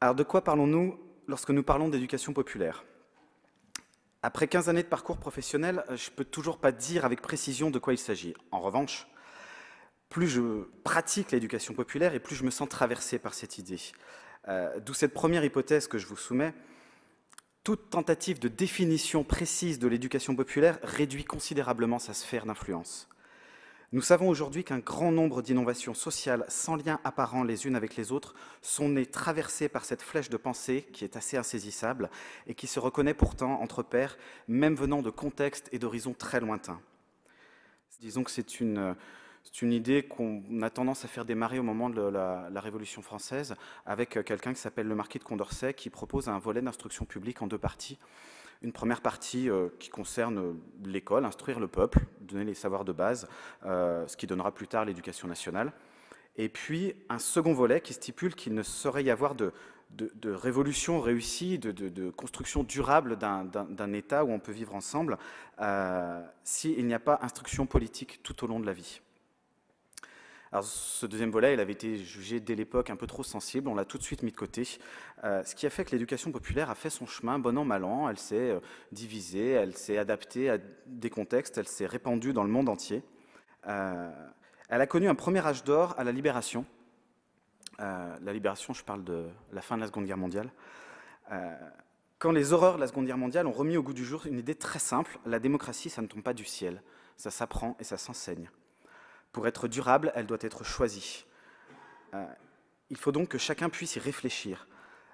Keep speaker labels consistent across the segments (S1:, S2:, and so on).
S1: Alors de quoi parlons-nous lorsque nous parlons d'éducation populaire? Après 15 années de parcours professionnel, je ne peux toujours pas dire avec précision de quoi il s'agit. En revanche, plus je pratique l'éducation populaire et plus je me sens traversé par cette idée. D'où cette première hypothèse que je vous soumets. Toute tentative de définition précise de l'éducation populaire réduit considérablement sa sphère d'influence. Nous savons aujourd'hui qu'un grand nombre d'innovations sociales sans lien apparent les unes avec les autres sont nées traversées par cette flèche de pensée qui est assez insaisissable et qui se reconnaît pourtant entre pairs, même venant de contextes et d'horizons très lointains. Disons que c'est une idée qu'on a tendance à faire démarrer au moment de la Révolution française avec quelqu'un qui s'appelle le marquis de Condorcet qui propose un volet d'instruction publique en 2 parties. Une première partie qui concerne l'école, instruire le peuple, donner les savoirs de base, ce qui donnera plus tard l'éducation nationale. Et puis un second volet qui stipule qu'il ne saurait y avoir de révolution réussie, de construction durable d'un État où on peut vivre ensemble, s'il n'y a pas instruction politique tout au long de la vie. Alors, ce deuxième volet, il avait été jugé dès l'époque un peu trop sensible, on l'a tout de suite mis de côté, ce qui a fait que l'éducation populaire a fait son chemin, bon an, mal an, elle s'est divisée, elle s'est adaptée à des contextes, elle s'est répandue dans le monde entier. Elle a connu un premier âge d'or à la Libération. La Libération, je parle de la fin de la Seconde Guerre mondiale. Quand les horreurs de la Seconde Guerre mondiale ont remis au goût du jour une idée très simple, la démocratie, ça ne tombe pas du ciel, ça s'apprend et ça s'enseigne. Pour être durable, elle doit être choisie. Il faut donc que chacun puisse y réfléchir.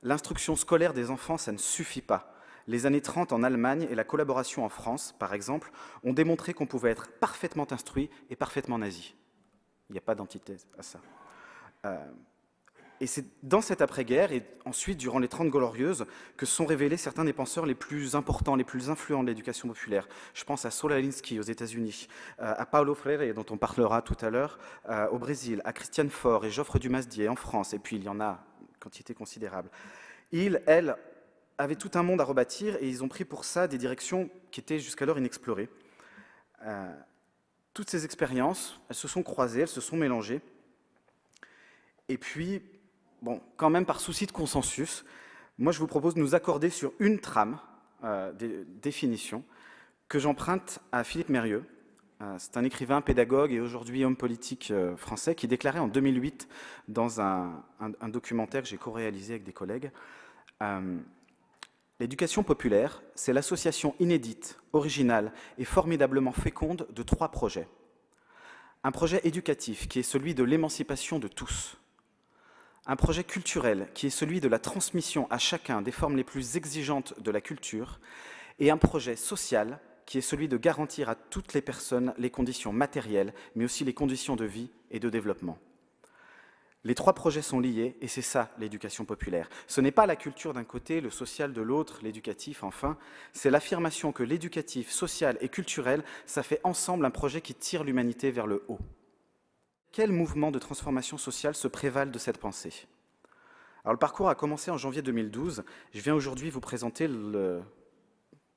S1: L'instruction scolaire des enfants, ça ne suffit pas. Les années 30 en Allemagne et la collaboration en France, par exemple, ont démontré qu'on pouvait être parfaitement instruit et parfaitement nazi. Il n'y a pas d'antithèse à ça. Et c'est dans cette après-guerre, et ensuite durant les 30 glorieuses, que sont révélés certains des penseurs les plus importants, les plus influents de l'éducation populaire. Je pense à Saul Alinsky aux États-Unis, à Paulo Freire, dont on parlera tout à l'heure, au Brésil, à Christiane Faure et Joffre Dumasdier en France, et puis il y en a une quantité considérable. Ils, elles, avaient tout un monde à rebâtir, et ils ont pris pour ça des directions qui étaient jusqu'alors inexplorées. Toutes ces expériences, elles se sont croisées, elles se sont mélangées, et puis, bon, quand même par souci de consensus, moi je vous propose de nous accorder sur une trame des définitions que j'emprunte à Philippe Mérieux. C'est un écrivain, pédagogue et aujourd'hui homme politique français qui déclarait en 2008 dans un documentaire que j'ai co-réalisé avec des collègues l'éducation populaire, c'est l'association inédite, originale et formidablement féconde de 3 projets. Un projet éducatif qui est celui de l'émancipation de tous. Un projet culturel qui est celui de la transmission à chacun des formes les plus exigeantes de la culture, et un projet social qui est celui de garantir à toutes les personnes les conditions matérielles, mais aussi les conditions de vie et de développement. Les 3 projets sont liés, et c'est ça l'éducation populaire. Ce n'est pas la culture d'un côté, le social de l'autre, l'éducatif enfin, c'est l'affirmation que l'éducatif, social et culturel, ça fait ensemble un projet qui tire l'humanité vers le haut. Quels mouvements de transformation sociale se prévalent de cette pensée? Alors, le parcours a commencé en janvier 2012. Je viens aujourd'hui vous présenter le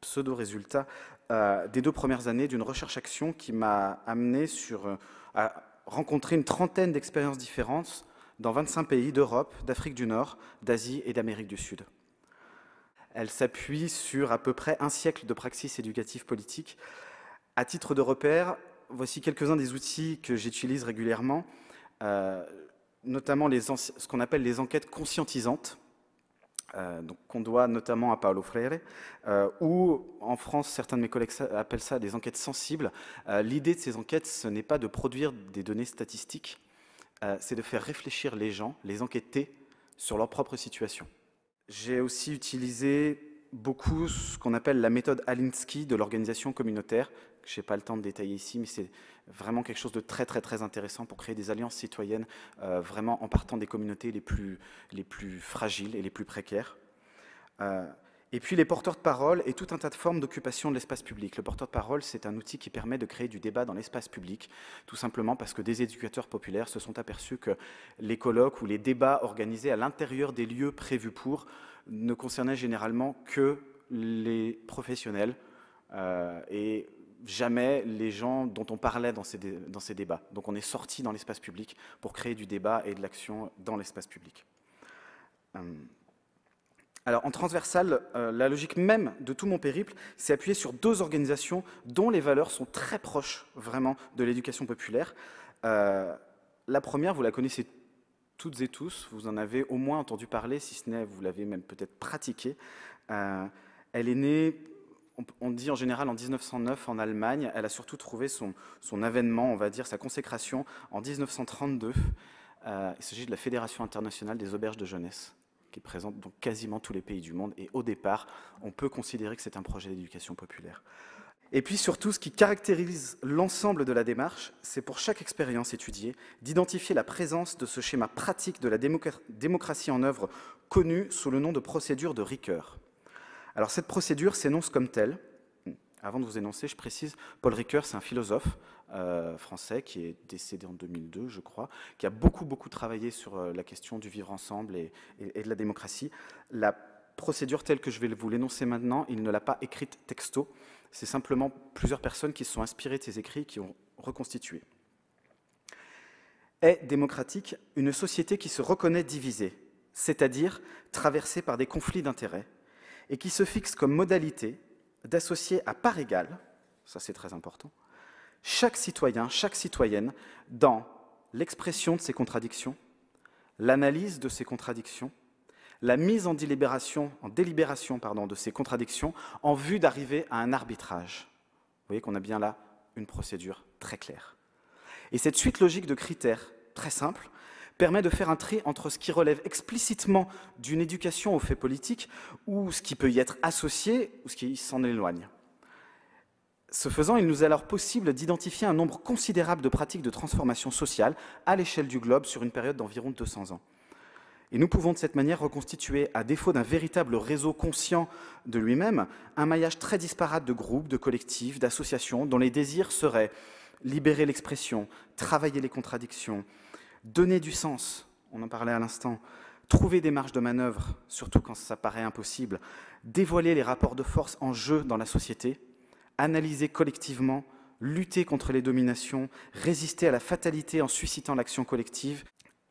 S1: pseudo-résultat des 2 premières années d'une recherche-action qui m'a amené à rencontrer une trentaine d'expériences différentes dans 25 pays d'Europe, d'Afrique du Nord, d'Asie et d'Amérique du Sud. Elle s'appuie sur à peu près un siècle de praxis éducative politique. À titre de repère, voici quelques-uns des outils que j'utilise régulièrement, notamment ce qu'on appelle les enquêtes conscientisantes, qu'on doit notamment à Paulo Freire, ou en France, certains de mes collègues appellent ça des enquêtes sensibles. L'idée de ces enquêtes, ce n'est pas de produire des données statistiques, c'est de faire réfléchir les gens, les enquêter sur leur propre situation. J'ai aussi utilisé beaucoup ce qu'on appelle la méthode Alinsky de l'organisation communautaire, que je n'ai pas le temps de détailler ici, mais c'est vraiment quelque chose de très très très intéressant pour créer des alliances citoyennes, vraiment en partant des communautés les plus fragiles et les plus précaires. Et puis les porteurs de parole et tout un tas de formes d'occupation de l'espace public. Le porteur de parole, c'est un outil qui permet de créer du débat dans l'espace public, tout simplement parce que des éducateurs populaires se sont aperçus que les colloques ou les débats organisés à l'intérieur des lieux prévus pour ne concernaient généralement que les professionnels et jamais les gens dont on parlait dans ces débats. Donc on est sorti dans l'espace public pour créer du débat et de l'action dans l'espace public. Alors, en transversal, la logique même de tout mon périple s'est appuyée sur deux organisations dont les valeurs sont très proches, vraiment, de l'éducation populaire. La première, vous la connaissez toutes et tous, vous en avez au moins entendu parler, si ce n'est, vous l'avez même peut-être pratiquée. Elle est née, on dit en général, en 1909 en Allemagne. Elle a surtout trouvé son avènement, on va dire, sa consécration en 1932. Il s'agit de la Fédération internationale des auberges de jeunesse, qui est présente dans quasiment tous les pays du monde. Et au départ, on peut considérer que c'est un projet d'éducation populaire. Et puis surtout, ce qui caractérise l'ensemble de la démarche, c'est pour chaque expérience étudiée d'identifier la présence de ce schéma pratique de la démocratie en œuvre connu sous le nom de procédure de Ricoeur. Alors cette procédure s'énonce comme telle. Avant de vous énoncer, je précise, Paul Ricoeur, c'est un philosophe français qui est décédé en 2002, je crois, qui a beaucoup travaillé sur la question du vivre ensemble et de la démocratie. La procédure telle que je vais vous l'énoncer maintenant, il ne l'a pas écrite texto. C'est simplement plusieurs personnes qui se sont inspirées de ces écrits, qui ont reconstitué. Est démocratique une société qui se reconnaît divisée, c'est-à-dire traversée par des conflits d'intérêts, et qui se fixe comme modalité d'associer à part égale, ça c'est très important, chaque citoyen, chaque citoyenne dans l'expression de ses contradictions, l'analyse de ces contradictions, la mise en délibération de ces contradictions en vue d'arriver à un arbitrage. Vous voyez qu'on a bien là une procédure très claire. Et cette suite logique de critères très simple permet de faire un tri entre ce qui relève explicitement d'une éducation aux faits politiques ou ce qui peut y être associé ou ce qui s'en éloigne. Ce faisant, il nous est alors possible d'identifier un nombre considérable de pratiques de transformation sociale à l'échelle du globe sur une période d'environ 200 ans. Et nous pouvons de cette manière reconstituer, à défaut d'un véritable réseau conscient de lui-même, un maillage très disparate de groupes, de collectifs, d'associations, dont les désirs seraient libérer l'expression, travailler les contradictions, donner du sens, on en parlait à l'instant, trouver des marges de manœuvre, surtout quand ça paraît impossible, dévoiler les rapports de force en jeu dans la société, analyser collectivement, lutter contre les dominations, résister à la fatalité en suscitant l'action collective.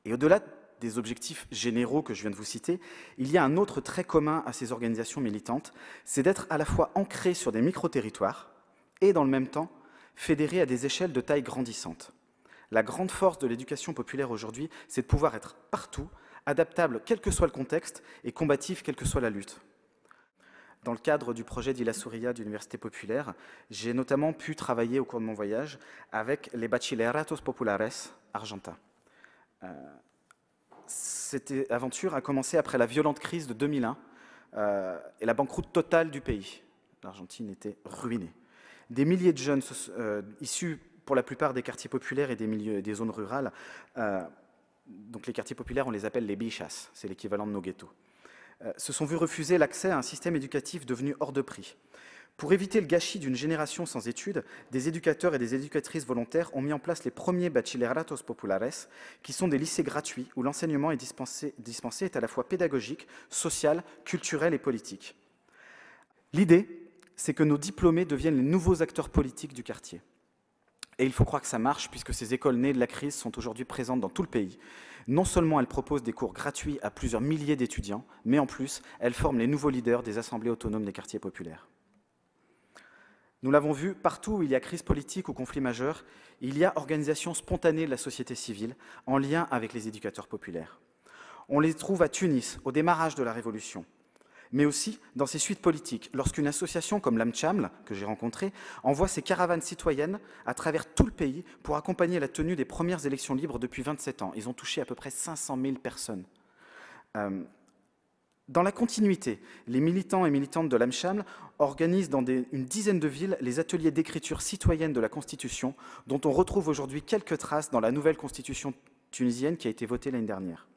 S1: Et au-delà des objectifs généraux que je viens de vous citer, il y a un autre trait commun à ces organisations militantes, c'est d'être à la fois ancrées sur des micro-territoires et, dans le même temps, fédérées à des échelles de taille grandissante. La grande force de l'éducation populaire aujourd'hui, c'est de pouvoir être partout, adaptable quel que soit le contexte et combatif quelle que soit la lutte. Dans le cadre du projet d'Illa Souria d'Université populaire, j'ai notamment pu travailler au cours de mon voyage avec les Bachilleratos Populares argentins. Cette aventure a commencé après la violente crise de 2001 et la banqueroute totale du pays. L'Argentine était ruinée. Des milliers de jeunes issus pour la plupart des quartiers populaires et des zones rurales, donc les quartiers populaires, on les appelle les bichas, c'est l'équivalent de nos ghettos, se sont vus refuser l'accès à un système éducatif devenu hors de prix. Pour éviter le gâchis d'une génération sans études, des éducateurs et des éducatrices volontaires ont mis en place les premiers Bachilleratos Populares, qui sont des lycées gratuits où l'enseignement est dispensé est à la fois pédagogique, social, culturel et politique. L'idée, c'est que nos diplômés deviennent les nouveaux acteurs politiques du quartier. Et il faut croire que ça marche, puisque ces écoles nées de la crise sont aujourd'hui présentes dans tout le pays. Non seulement elles proposent des cours gratuits à plusieurs milliers d'étudiants, mais en plus, elles forment les nouveaux leaders des assemblées autonomes des quartiers populaires. Nous l'avons vu, partout où il y a crise politique ou conflit majeur, il y a organisation spontanée de la société civile en lien avec les éducateurs populaires. On les trouve à Tunis, au démarrage de la Révolution, mais aussi dans ses suites politiques, lorsqu'une association comme l'AMCHAML, que j'ai rencontrée, envoie ses caravanes citoyennes à travers tout le pays pour accompagner la tenue des premières élections libres depuis 27 ans. Ils ont touché à peu près 500 000 personnes. Dans la continuité, les militants et militantes de l'AMCHAML organisent dans une dizaine de villes les ateliers d'écriture citoyenne de la Constitution, dont on retrouve aujourd'hui quelques traces dans la nouvelle Constitution tunisienne qui a été votée l'année dernière.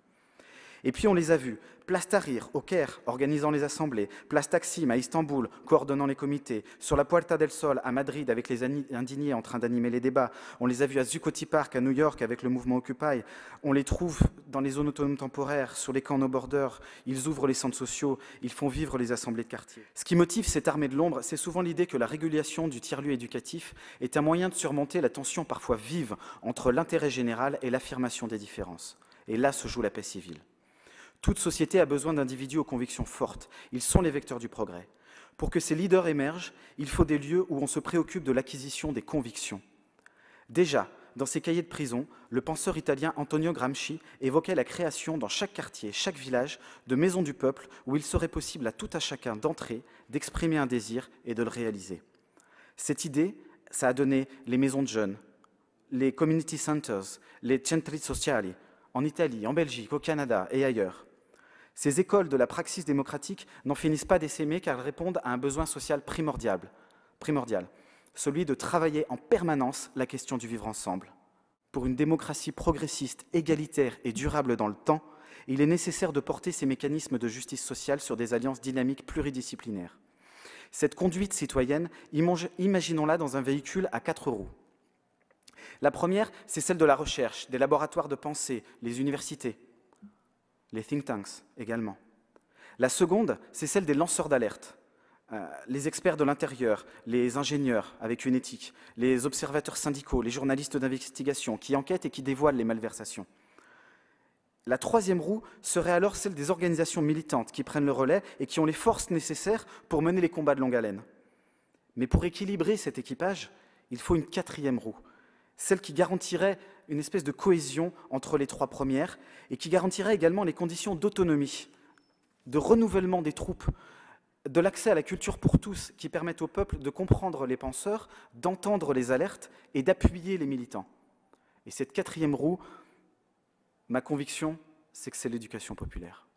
S1: Et puis on les a vus, Place Tahrir, au Caire, organisant les assemblées, Place Taksim, à Istanbul, coordonnant les comités, sur la Puerta del Sol, à Madrid, avec les indignés en train d'animer les débats. On les a vus à Zuccotti Park, à New York, avec le mouvement Occupy. On les trouve dans les zones autonomes temporaires, sur les camps no border. Ils ouvrent les centres sociaux, ils font vivre les assemblées de quartier. Ce qui motive cette armée de l'ombre, c'est souvent l'idée que la régulation du tiers-lieu éducatif est un moyen de surmonter la tension parfois vive entre l'intérêt général et l'affirmation des différences. Et là se joue la paix civile. Toute société a besoin d'individus aux convictions fortes. Ils sont les vecteurs du progrès. Pour que ces leaders émergent, il faut des lieux où on se préoccupe de l'acquisition des convictions. Déjà, dans ses cahiers de prison, le penseur italien Antonio Gramsci évoquait la création dans chaque quartier, chaque village, de maisons du peuple où il serait possible à tout à chacun d'entrer, d'exprimer un désir et de le réaliser. Cette idée, ça a donné les maisons de jeunes, les community centers, les centri sociali, en Italie, en Belgique, au Canada et ailleurs. Ces écoles de la praxis démocratique n'en finissent pas d'essaimer car elles répondent à un besoin social primordial, celui de travailler en permanence la question du vivre ensemble. Pour une démocratie progressiste, égalitaire et durable dans le temps, il est nécessaire de porter ces mécanismes de justice sociale sur des alliances dynamiques pluridisciplinaires. Cette conduite citoyenne, imaginons-la dans un véhicule à 4 roues. La première, c'est celle de la recherche, des laboratoires de pensée, les universités, les think tanks également. La seconde, c'est celle des lanceurs d'alerte, les experts de l'intérieur, les ingénieurs avec une éthique, les observateurs syndicaux, les journalistes d'investigation qui enquêtent et qui dévoilent les malversations. La troisième roue serait alors celle des organisations militantes qui prennent le relais et qui ont les forces nécessaires pour mener les combats de longue haleine. Mais pour équilibrer cet équipage, il faut une quatrième roue, celle qui garantirait une espèce de cohésion entre les trois premières et qui garantirait également les conditions d'autonomie, de renouvellement des troupes, de l'accès à la culture pour tous qui permettent au peuple de comprendre les penseurs, d'entendre les alertes et d'appuyer les militants. Et cette quatrième roue, ma conviction, c'est que c'est l'éducation populaire.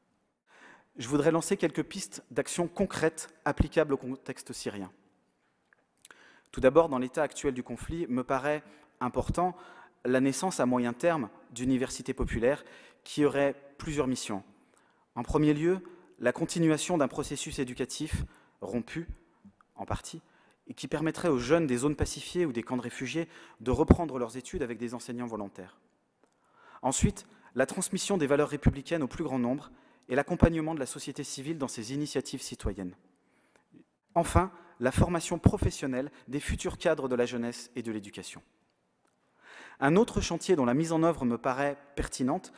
S1: Je voudrais lancer quelques pistes d'actions concrètes applicables au contexte syrien. Tout d'abord, dans l'état actuel du conflit, me paraît important la naissance à moyen terme d'universités populaires qui auraient plusieurs missions. En premier lieu, la continuation d'un processus éducatif rompu, en partie, et qui permettrait aux jeunes des zones pacifiées ou des camps de réfugiés de reprendre leurs études avec des enseignants volontaires. Ensuite, la transmission des valeurs républicaines au plus grand nombre et l'accompagnement de la société civile dans ses initiatives citoyennes. Enfin, la formation professionnelle des futurs cadres de la jeunesse et de l'éducation. Un autre chantier dont la mise en œuvre me paraît pertinente,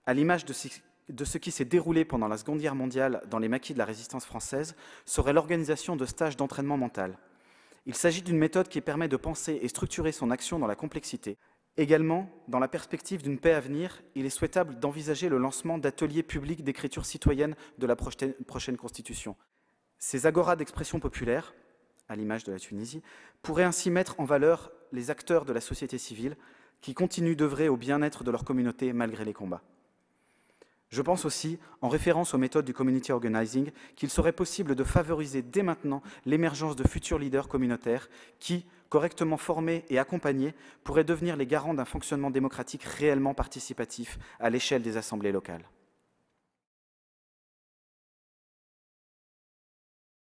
S1: à l'image de ce qui s'est déroulé pendant la Seconde Guerre mondiale dans les maquis de la résistance française, serait l'organisation de stages d'entraînement mental. Il s'agit d'une méthode qui permet de penser et structurer son action dans la complexité. Également, dans la perspective d'une paix à venir, il est souhaitable d'envisager le lancement d'ateliers publics d'écriture citoyenne de la prochaine Constitution. Ces agoras d'expression populaire, à l'image de la Tunisie, pourraient ainsi mettre en valeur les acteurs de la société civile qui continuent d'œuvrer au bien-être de leur communauté malgré les combats. Je pense aussi, en référence aux méthodes du community organizing, qu'il serait possible de favoriser dès maintenant l'émergence de futurs leaders communautaires qui, correctement formés et accompagnés, pourraient devenir les garants d'un fonctionnement démocratique réellement participatif à l'échelle des assemblées locales.